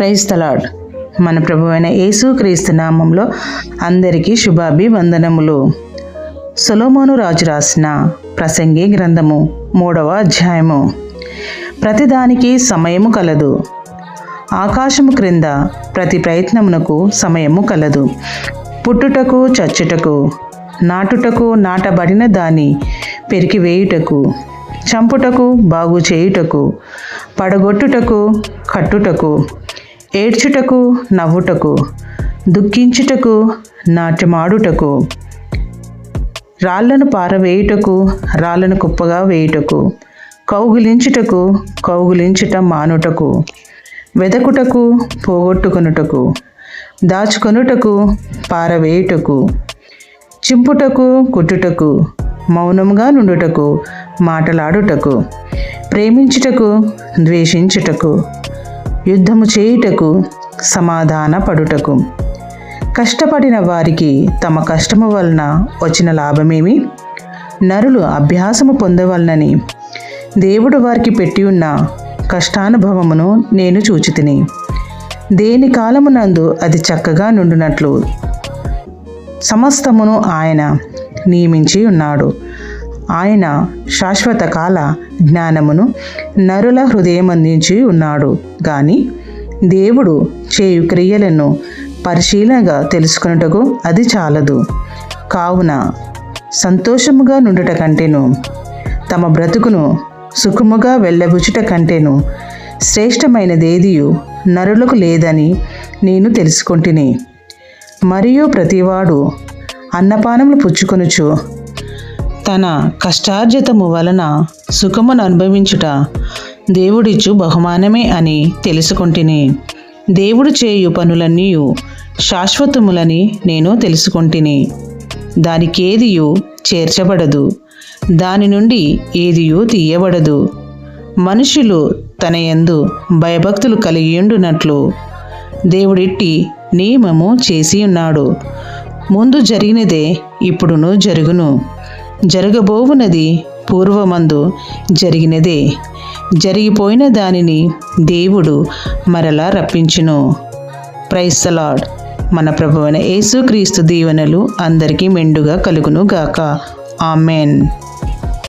Praise the lord. మన ప్రభువైన యేసుక్రీస్తు నామంలో అందరికీ శుభాభివందనములు. సొలొమోను రాజు రాసిన ప్రసంగి గ్రంథము 3వ అధ్యాయము. ప్రతిదానికి సమయము కలదు, ఆకాశము క్రింద ప్రతి ప్రయత్నమునకు సమయము కలదు. పుట్టుటకు చచ్చుటకు, నాటుటకు నాటబడిన దాని పెరికివేయుటకు, చంపుటకు బాగు చేయుటకు, పడగొట్టుటకు కట్టుటకు, ఏడ్చుటకు నవ్వుటకు, దుఃఖించుటకు నాట్యమాడుటకు, రాళ్లను పారవేయుటకు రాళ్లను కుప్పగా వేయుటకు, కౌగిలించుటకు కౌగిలించుట మానుటకు, వెదకుటకు పోగొట్టుకొనుటకు, దాచుకొనుటకు పారవేయుటకు, చింపుటకు కుట్టుటకు, మౌనముగా నుండుటకు మాటలాడుటకు, ప్రేమించుటకు ద్వేషించుటకు, యుద్ధము చేయుటకు సమాధాన పడుటకు. కష్టపడిన వారికి తమ కష్టము వలన వచ్చిన లాభమేమి? నరులు అభ్యాసము పొందవలనని దేవుడు వారికి పెట్టి ఉన్న కష్టానుభవమును నేను చూచితిని. దేని కాలమునందు అది చక్కగా నుండునట్లు సమస్తమును ఆయన నియమించి ఉన్నాడు. ఆయన శాశ్వత కాల జ్ఞానమును నరుల హృదయమందించి ఉన్నాడు గాని దేవుడు చేయు క్రియలను పరిశీలనగా తెలుసుకొనుటకు అది చాలదు. కావున సంతోషముగా నుండుట కంటేను, తమ బ్రతుకును సుఖముగా వెళ్ళబుచ్చుట కంటేను శ్రేష్టమైనదేదియు నరులకు లేదని నేను తెలుసుకొంటిని. మరియు ప్రతివాడు అన్నపానములు పుచ్చుకొనుచు తన కష్టార్జితము వలన సుఖమును అనుభవించుట దేవుడిచ్చు బహుమానమే అని తెలుసుకొంటిని. దేవుడు చేయు పనులన్నీ శాశ్వతములని నేను తెలుసుకొంటిని. దానికేదియు చేర్చబడదు, దాని నుండి ఏదియు తీయబడదు. మనుషులు తన యందు భయభక్తులు కలిగియుండునట్లు దేవుడిట్టి నియమము చేసి ఉన్నాడు. ముందు జరిగినదే ఇప్పుడును జరుగును, జరగబోవునది పూర్వమందు జరిగినదే. జరిగిపోయిన దానిని దేవుడు మరలా రప్పించును. Praise the lord. మన ప్రభువైన యేసుక్రీస్తు దీవెనలు అందరికీ మెండుగా కలుగును గాక. ఆమెన్.